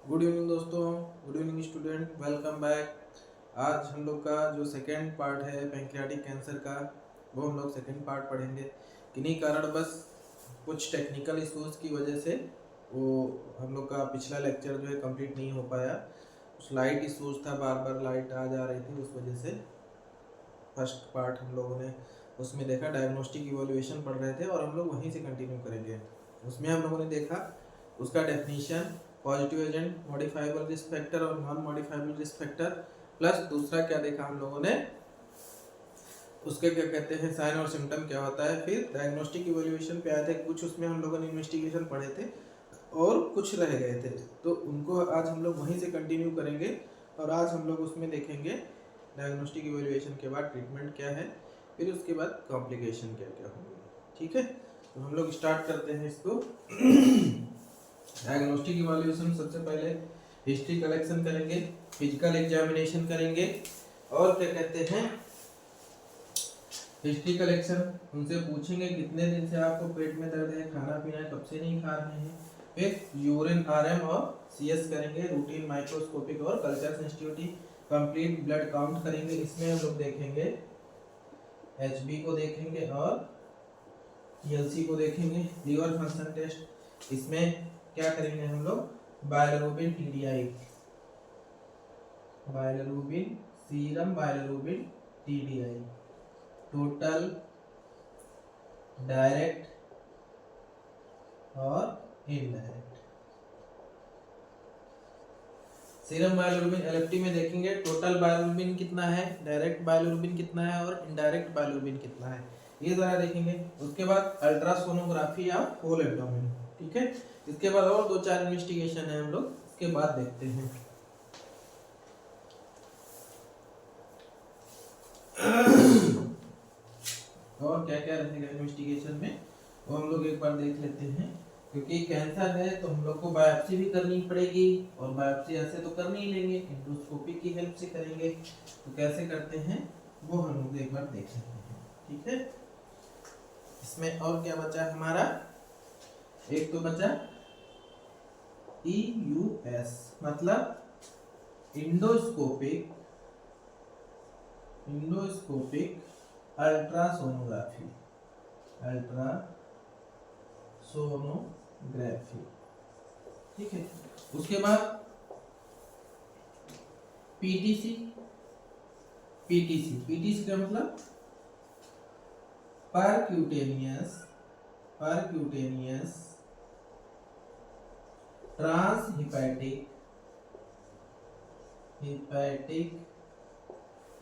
Good evening दोस्तों, good evening student, welcome back. आज हम लोग का जो सेकेंड पार्ट है पैंक्रियाटिक कैंसर का, वो हम लोग सेकेंड पार्ट पढ़ेंगे। किन्हीं कारण बस कुछ टेक्निकल इश्यूज की वजह से वो हम लोग का पिछला लेक्चर जो है कंप्लीट नहीं हो पाया। कुछ लाइट इश्यूज था, बार बार लाइट आ जा रही थी, उस वजह से फर्स्ट पार्ट हम लोगों ने उसमें देखा। डायग्नोस्टिक इवैल्यूएशन पढ़ रहे थे और हम लोग वहीं से कंटिन्यू करेंगे। उसमें हम लोगों ने देखा उसका definition, positive agent, modifiable risk factor और non modifiable risk factor, plus दूसरा क्या देखा हम लोगों ने, उसके क्या कहते हैं साइन और सिम्टम क्या होता है। फिर डायग्नोस्टिक इवैल्यूएशन पे आए थे, कुछ उसमें हम लोगों ने इन्वेस्टिगेशन पढ़े थे और कुछ रह गए थे, तो उनको आज हम लोग वहीं से कंटिन्यू करेंगे। और आज हम लोग उसमें देखेंगे डायग्नोस्टिक इवैल्यूएशन के बाद ट्रीटमेंट क्या है, फिर उसके बाद कॉम्प्लिकेशन क्या क्या होंगे। ठीक है, तो हम लोग स्टार्ट करते हैं इसको। डायग्नोस्टिक इवैल्यूएशन सबसे पहले हिस्ट्री कलेक्शन करेंगे, फिजिकल एग्जामिनेशन करेंगे और क्या कहते हैं हिस्ट्री कलेक्शन, उनसे पूछेंगे कितने दिन से आपको पेट में दर्द है, खाना पीना कब से नहीं खा रहे हैं। फिर यूरिन आरएम और सीएस करेंगे, रूटीन माइक्रोस्कोपिक और culture sensitivity, complete blood count करेंगे। इसमें हम लोग देखेंगे एचबी को देखेंगे और टीएलसी को देखेंगे। लीवर फंक्शन टेस्ट, इसमें क्या करेंगे हम लोग, bilirubin TDI, bilirubin serum, bilirubin TDI, total, direct और इनडायरेक्ट। सीरम बायलिरुबिन एलएफटी में देखेंगे टोटल बायलिरुबिन कितना है, डायरेक्ट बायलिरुबिन कितना है और इनडायरेक्ट बायलिरुबिन कितना है, ये जरा देखेंगे। उसके बाद अल्ट्रासोनोग्राफी या होल एब्डोमेन। ठीक है, इसके बाद और दो चार इन्वेस्टिगेशन है, हम लोग इसके बाद देखते हैं। और क्या क्या रहेगा इन्वेस्टिगेशन में वो हम लोग एक बार देख लेते हैं। क्योंकि कैंसर है तो हम लोग को बायोप्सी भी करनी पड़ेगी, और बायोप्सी ऐसे तो कर नहीं लेंगे, एंडोस्कोपी की हेल्प से करेंगे। तो कैसे करते हैं वो हम लोग एक बार देख लेते हैं। ठीक है, इसमें और क्या बचा हमारा, एक तो बचा EUS मतलब इंडोस्कोपिक अल्ट्रासोनोग्राफी, अल्ट्रासोनोग्राफी। ठीक है, उसके बाद पीटीसी का मतलब परक्यूटेनियस ट्रांस हिपैटिक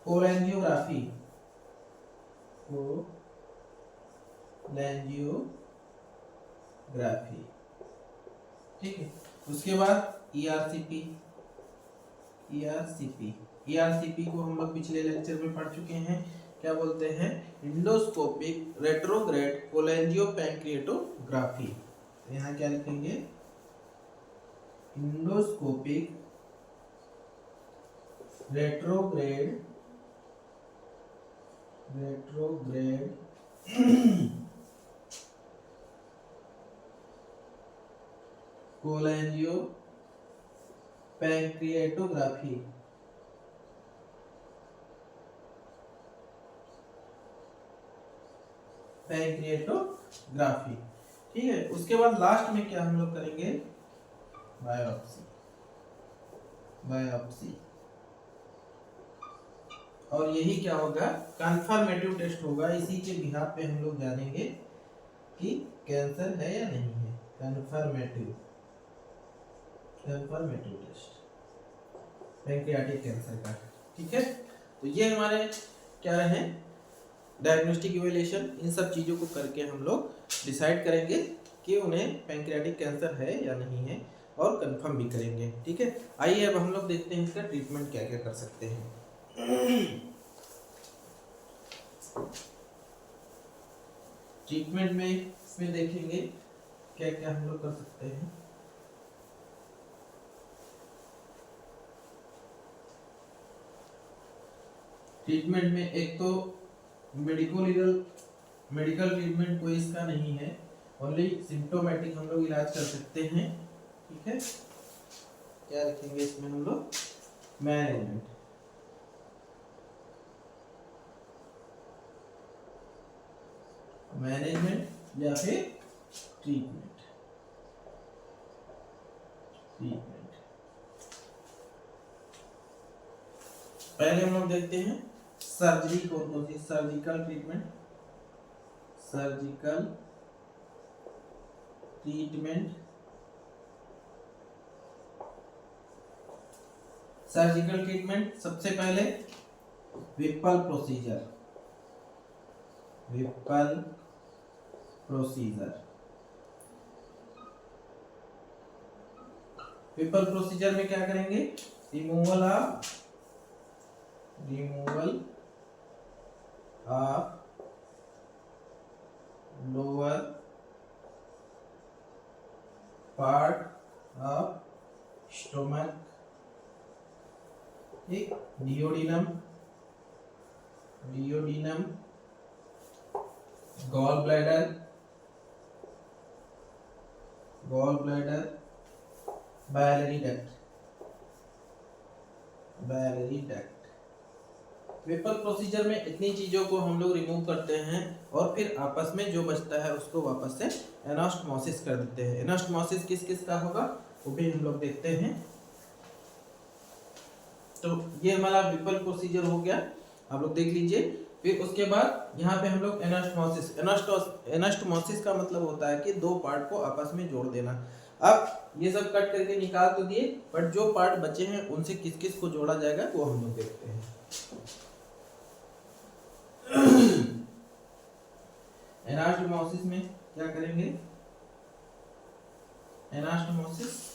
कोलेंजियोग्राफी, ठीक है। उसके बाद ERCP को हम लोग पिछले लेक्चर में पढ़ चुके हैं। क्या बोलते हैं, इंडोस्कोपिक रेट्रोग्रेड कोलेंजियोपैंक्रिएटोग्राफी। यहाँ क्या लिखेंगे, इंडोस्कोपिक रेट्रोग्रेड कोलेंजियोपैंक्रिएटोग्राफी। ठीक है, उसके बाद लास्ट में क्या हम लोग करेंगे, बायोप्सी। और यही क्या होगा, कंफर्मेटिव टेस्ट होगा। इसी के बिहाफ पे हम लोग जानेंगे कि कैंसर है या नहीं है। कंफर्मेटिव टेस्ट पैंक्रियाटिक कैंसर का। ठीक है, तो ये हमारे क्या रहे, डायग्नोस्टिक इवैल्यूएशन। इन सब चीज़ों को करके हम लोग डिसाइड करेंगे कि उन्हें पैंक्रियाटिक कैंसर है या नहीं है, और कंफर्म भी करेंगे। ठीक है, आइए अब हम लोग देखते हैं इसका ट्रीटमेंट क्या क्या कर सकते हैं। ट्रीटमेंट में इसमें देखेंगे क्या क्या हम लोग कर सकते हैं। ट्रीटमेंट में एक तो मेडिकल ट्रीटमेंट कोई इसका नहीं है, ओनली सिम्टोमेटिक हम लोग इलाज कर सकते हैं। ठीक है, क्या रखेंगे इसमें हम लोग, मैनेजमेंट। मैनेजमेंट या फिर ट्रीटमेंट। ट्रीटमेंट पहले हम लोग देखते हैं सर्जरी कौन कौन सी, surgical treatment. Surgical treatment, surgical treatment सबसे पहले Whipple procedure. Whipple procedure, Whipple procedure में क्या करेंगे, removal of lower part of stomach, ठीक, duodenum, gall bladder, biliary duct. Whipple procedure में इतनी चीजों को हम लोग रिमूव करते हैं और फिर आपस में जो बचता है उसको वापस से एनास्टमोसिस कर देते हैं। एनास्टमोसिस किस किस का होगा वो भी हम लोग देखते हैं। तो ये हमारा विपल प्रोसीजर हो गया, आप लोग देख लीजिए। फिर उसके बाद यहाँ पे हम लोग एनास्टमोसिस का मतलब होता है कि दो पार्ट को आपस में जोड़ देना। अब ये सब कट करके निकाल तो दिए, बट जो पार्ट बचे हैं उनसे किस किस को जोड़ा जाएगा वो हम लोग देखते हैं। एनास्टमोसिस में क्या करेंगे, एनास्टमोसिस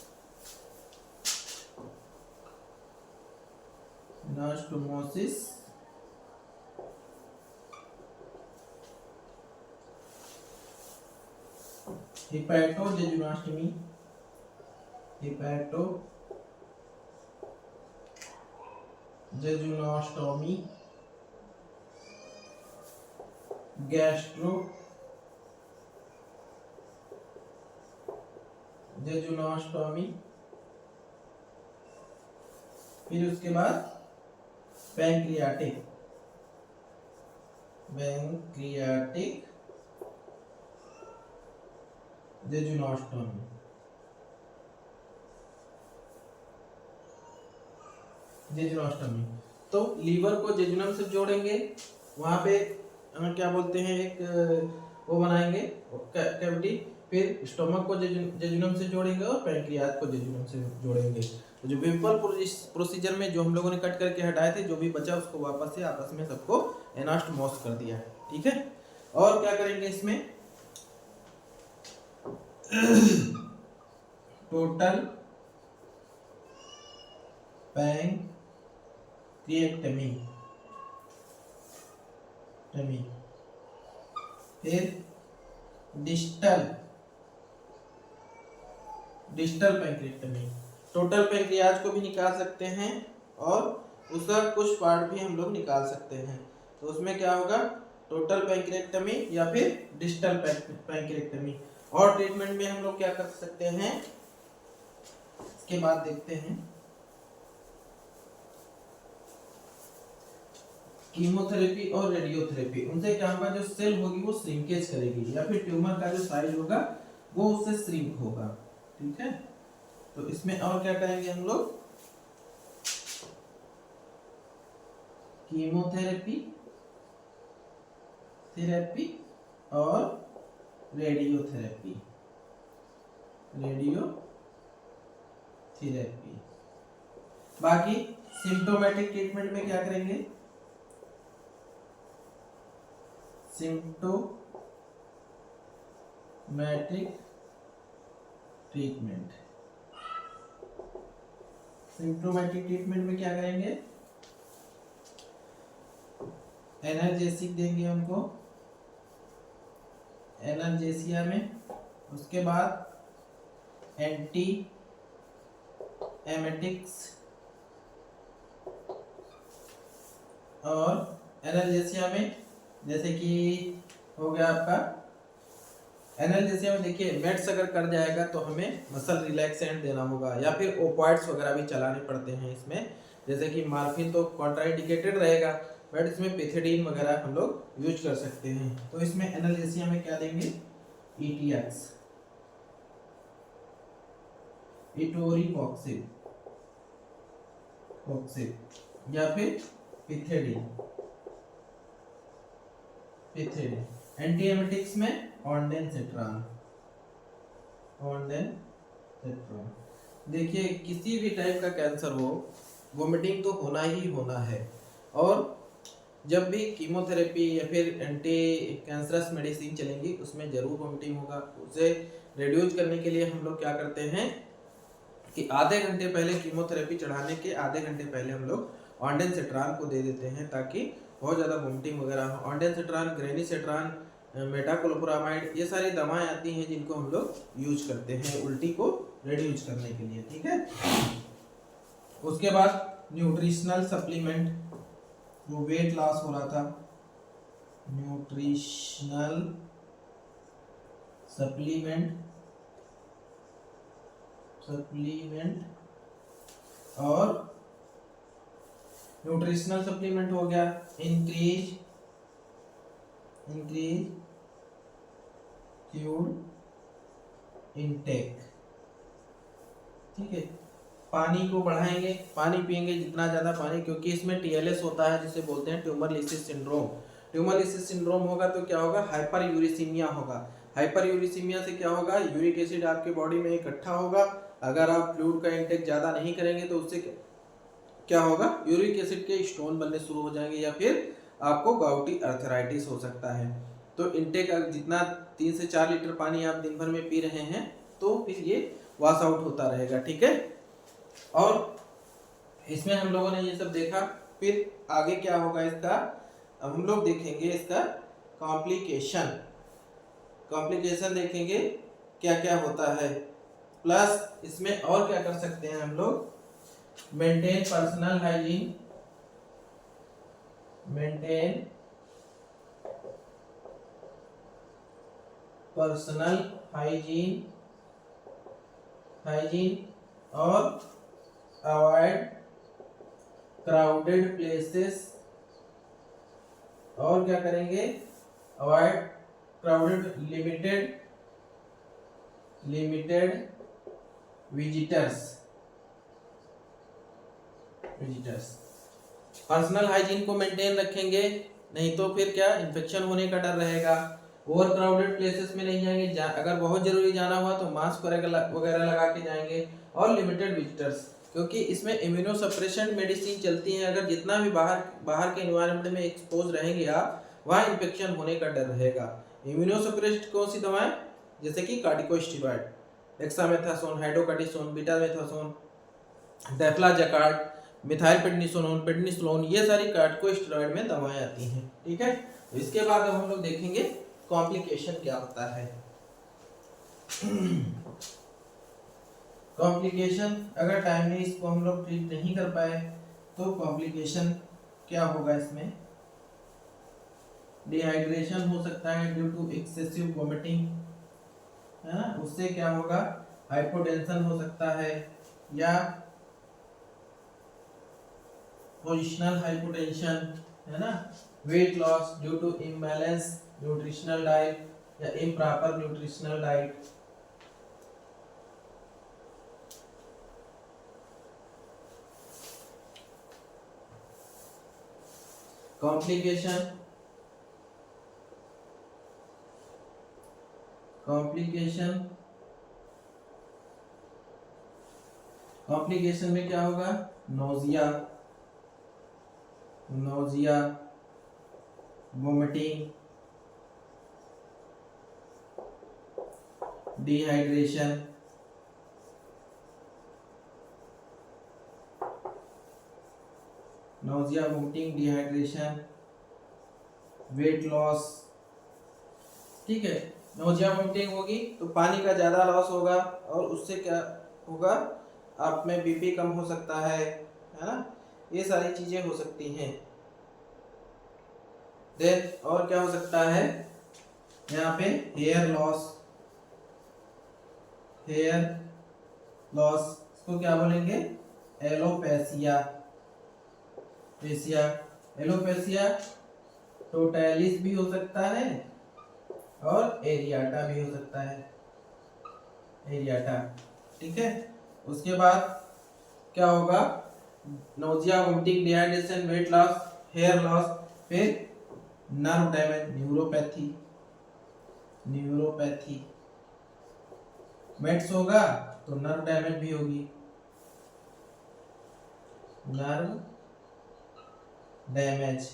हेपेटोजेजुनोस्टमी, गैस्ट्रोजेजुनोस्टोमी, फिर उसके बाद पैंक्रियाटिक जेजुनोस्टोमी। तो लीवर को जेजुनम से जोड़ेंगे, वहां पे क्या बोलते हैं, एक वो बनाएंगे कैविटी, फिर स्टोमक को जेजुनम से जोड़ेंगे और पैंक्रियाज को जेजुनम से जोड़ेंगे। तो जो विपल प्रोसीजर में जो हम लोगों ने कट करके हटाए थे, जो भी बचा उसको वापस से आपस में सबको एनास्टमोस कर दिया है, ठीक है। और क्या करेंगे इसमें, टोटल पैंक्रिएक्टमी, फिर डिस्टल पैंक्रिएक्टमी। टोटल पैंक्रियाज को भी निकाल सकते हैं और उसका कुछ पार्ट भी हम लोग निकाल सकते हैं। तो उसमें क्या होगा, टोटल पैंक्रिएक्टमी या फिर डिस्टल पैंक्रिएक्टमी। और ट्रीटमेंट में हम लोग क्या कर सकते हैं, इसके बाद देखते हैं। कीमोथेरेपी और रेडियोथेरेपी, उनसे क्या होगा, जो सेल होगी वो श्रिंकेज करेगी या फिर ट्यूमर का जो साइज होगा वो उससे श्रिंक होगा, ठीक है। तो इसमें और क्या करेंगे हम लोग, कीमोथेरेपी और रेडियोथेरेपी। बाकी सिम्प्टोमेटिक ट्रीटमेंट में क्या करेंगे, सिम्प्टोमेटिक ट्रीटमेंट में क्या करेंगे, एनाल्जेसिक देंगे हमको, एनाल्जेसिया में। उसके बाद एंटी एमेटिक्स, और एनाल्जेसिया में जैसे कि हो गया आपका एनाल्जेसिया में देखिए मेड्स अगर कर जाएगा तो हमें मसल रिलैक्सेंट देना होगा या फिर ओपॉइड्स वगैरह भी चलाने पड़ते हैं इसमें, जैसे कि मार्फिन तो कॉन्ट्राइंडिकेटेड रहेगा, बट इसमें पेथिडीन वगैरह हम लोग यूज कर सकते हैं। तो इसमें एनाल्जेसिया में क्या देंगे, ETX, इटोरीकॉक्सिब या फिर पिथेडीन। एंटीएमेटिक्स में ऑन्डेनसेट्रान। देखिए किसी भी टाइप का कैंसर हो, वोमिटिंग तो होना ही होना है, और जब भी कीमोथेरेपी या फिर एंटी कैंसरस मेडिसिन चलेंगी उसमें जरूर वोमिटिंग होगा। उसे रिड्यूस करने के लिए हम लोग क्या करते हैं कि आधे घंटे पहले, कीमोथेरेपी चढ़ाने के आधे घंटे पहले हम लोग ऑन्डेनसेट्रान को दे देते हैं ताकि बहुत ज़्यादा वोमिटिंग वगैरह हो। ऑन्डेनसेट्रान, ग्रेनिसेट्रान, मेटाक्लोप्रामाइड, ये सारी दवाएं आती हैं जिनको हम लोग यूज करते हैं उल्टी को रिड्यूस करने के लिए, ठीक है। उसके बाद न्यूट्रिशनल सप्लीमेंट, वो वेट लॉस हो रहा था, न्यूट्रिशनल सप्लीमेंट और न्यूट्रिशनल सप्लीमेंट हो गया इंक्रीज फ्लूइड इनटेक, ठीक है। पानी को बढ़ाएंगे, पानी पिएंगे जितना ज़्यादा पानी, क्योंकि इसमें TLS होता है जिसे बोलते हैं tumour lysis syndrome. Tumour lysis syndrome होगा तो क्या होगा, हाइपर यूरिसीमिया होगा। हाइपर यूरिसीमिया से क्या होगा, यूरिक एसिड आपके बॉडी में इकट्ठा होगा। अगर आप फ्लूइड का इंटेक ज़्यादा नहीं करेंगे तो उससे क्या होगा, यूरिक एसिड के स्टोन बनने शुरू हो जाएंगे या फिर आपको गाउटी अर्थराइटिस हो सकता है। तो इंटेक जितना 3 से 4 लीटर पानी आप दिन भर में पी रहे हैं तो फिर ये वॉश आउट होता रहेगा, ठीक है। और इसमें हम लोगों ने ये सब देखा, फिर आगे क्या होगा इसका, अब हम लोग देखेंगे इसका कॉम्प्लिकेशन देखेंगे क्या क्या होता है, प्लस इसमें और क्या कर सकते हैं हम लोग, मेंटेन पर्सनल हाइजीन, और अवॉइड क्राउडेड प्लेसेस, और क्या करेंगे, avoid crowded, limited visitors. Personal hygiene को मेंटेन रखेंगे, नहीं तो फिर क्या, इन्फेक्शन होने का डर रहेगा। ओवर क्राउडेड प्लेसेस में नहीं जाएंगे, अगर बहुत जरूरी जाना हुआ तो मास्क वगैरह लगा के जाएंगे। और लिमिटेड विजिटर्स, क्योंकि इसमें इम्यूनो सप्रेशन मेडिसिन चलती हैं, अगर जितना भी बाहर के एनवायरनमेंट में एक्सपोज रहेंगे आप, वहाँ इन्फेक्शन होने का डर रहेगा। इम्यूनो सप्रेस्ड कौन सी दवाएं, जैसे कि कार्टिकोस्टेरॉइड, डेक्सामेथासोन, हाइड्रोकार्टिसोन, बीटामेथासोन, डेफ्लाजैकार्ड, मिथाइलपेडनिसोलोन, ये सारी कार्टिकोस्टेरॉइड में दवाएं आती हैं, ठीक है। तो इसके बाद अब हम लोग देखेंगे कॉम्प्लिकेशन क्या होता है। कॉम्प्लिकेशन, अगर टाइमली इसको हम लोग ट्रीट नहीं कर पाए तो कॉम्प्लिकेशन क्या होगा, इसमें डिहाइड्रेशन हो सकता है ड्यू टू एक्सेसिव वोमिटिंग, है ना, उससे क्या होगा, हाइपोटेंशन हो सकता है, या पोजिशनल हाइपोटेंशन, है ना, weight loss due to imbalance nutritional diet या इम्प्रॉपर न्यूट्रिशनल डाइट। कॉम्प्लिकेशन में क्या होगा, nausea, vomiting, dehydration, weight loss, ठीक है। नोजिया वोमिटिंग होगी तो पानी का ज्यादा लॉस होगा, और उससे क्या होगा, आप में बीपी कम हो सकता है ना, ये सारी चीजें हो सकती हैं। देन और क्या हो सकता है, यहाँ पे हेयर लॉस, हेयर लॉस, इसको क्या बोलेंगे? एलोपेसिया। पेसिया, एलोपेसिया टोटैलिस भी हो सकता है और एरियाटा भी हो सकता है, एरियाटा। ठीक है, उसके बाद क्या होगा? Nausea, vomiting, dehydration, weight loss, hair loss, फिर nerve damage, neuropathy. Neuropathy mets होगा तो नर्व डैमेज भी होगी, नर्व डैमेज।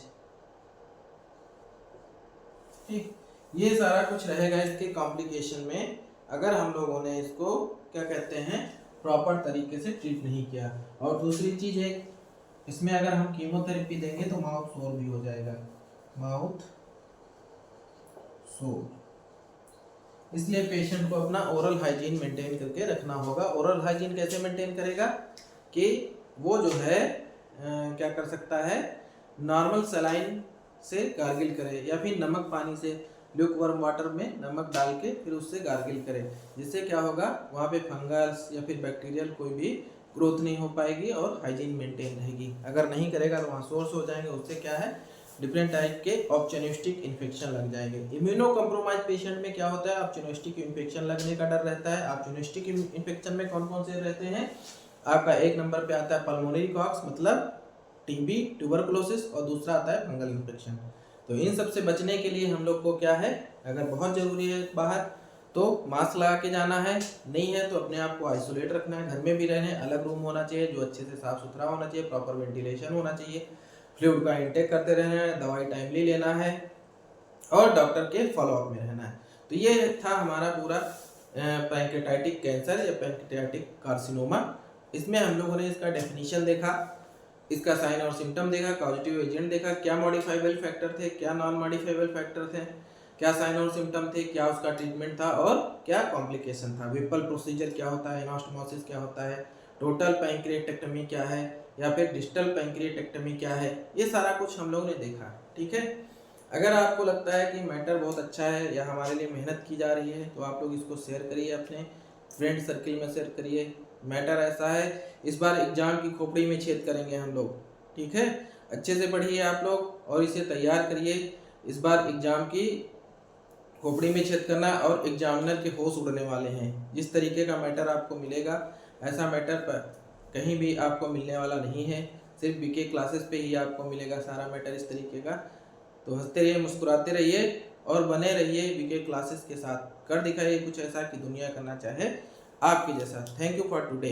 ठीक, ये सारा कुछ रहेगा इसके कॉम्प्लिकेशन में, अगर हम लोगों ने इसको क्या कहते हैं प्रॉपर तरीके से ट्रीट नहीं किया। और दूसरी चीज है, इसमें अगर हम कीमोथेरेपी देंगे तो माउथ सोर भी हो जाएगा, माउथ सोर। इसलिए पेशेंट को अपना ओरल हाइजीन मेंटेन करके रखना होगा। ओरल हाइजीन कैसे मेंटेन करेगा कि वो जो है क्या कर सकता है, नॉर्मल सलाइन से गार्गिल करे या फिर नमक पानी से, ल्यूकवार्म वाटर में नमक डाल के फिर उससे गार्गिल करे। जिससे क्या होगा, वहाँ पे फंगस या फिर बैक्टीरियल कोई भी ग्रोथ नहीं हो पाएगी और हाइजीन मेंटेन रहेगी। अगर नहीं करेगा तो वहाँ सोर्स हो जाएंगे, उससे क्या है डिफरेंट टाइप के ऑप्चोनिस्टिक इन्फेक्शन लग जाएंगे। इम्यूनो कॉम्प्रोमाइज पेशेंट में क्या होता है, ऑप्चोनिस्टिक इन्फेक्शन लगने का डर रहता है। ऑप्चोनिस्टिक इन्फेक्शन में कौन कौन से रहते हैं? आपका एक नंबर पे आता है पल्मोनरी कॉक्स मतलब टीबी, ट्यूबरकुलोसिस, और दूसरा आता है फंगल इन्फेक्शन। तो इन सब से बचने के लिए हम लोग को क्या है, अगर बहुत जरूरी है बाहर तो मास्क लगा के जाना है, नहीं है तो अपने आप को आइसोलेट रखना है, घर में भी रहने, अलग रूम होना चाहिए जो अच्छे से साफ सुथरा होना चाहिए, प्रॉपर वेंटिलेशन होना चाहिए, फ्लूइड का इंटेक करते रहना है, दवाई टाइमली लेना है और डॉक्टर के फॉलोअप में रहना है। तो ये था हमारा पूरा पैंक्रेटाइटिक कैंसर या पैंक्रेटाइटिक कार्सिनोमा। इसमें हम लोगों ने इसका डेफिनेशन देखा, इसका साइन और सिम्टम देखा, कॉजेटिव एजेंट देखा, क्या मॉडिफाइबल फैक्टर थे, क्या नॉन मॉडिफाइबल फैक्टर थे, क्या साइन और सिम्टम थे, क्या उसका ट्रीटमेंट था और क्या कॉम्प्लिकेशन था, विपल प्रोसीजर क्या होता है, एनास्टोमोसिस क्या होता है, टोटल पैंक्रिएटेक्टमी क्या है या फिर डिस्टल पैंक्रिएटेक्टमी क्या है, ये सारा कुछ हम लोगों ने देखा। ठीक है, अगर आपको लगता है कि मैटर बहुत अच्छा है या हमारे लिए मेहनत की जा रही है तो आप लोग इसको शेयर करिए, अपने फ्रेंड सर्किल में शेयर करिए। मैटर ऐसा है, इस बार एग्जाम की खोपड़ी में छेद करेंगे हम लोग। ठीक है, अच्छे से पढ़िए आप लोग और इसे तैयार करिए। इस बार एग्जाम की खोपड़ी में छेद करना और एग्जामिनर के होश उड़ने वाले हैं। जिस तरीके का मैटर आपको मिलेगा ऐसा मैटर पर कहीं भी आपको मिलने वाला नहीं है, सिर्फ बीके क्लासेस पे ही आपको मिलेगा सारा मैटर इस तरीके का। तो हंसते रहिए, मुस्कुराते रहिए और बने रहिए बीके क्लासेस के साथ। कर दिखाइए कुछ ऐसा कि दुनिया करना चाहे आपके जैसा। Thank you for today.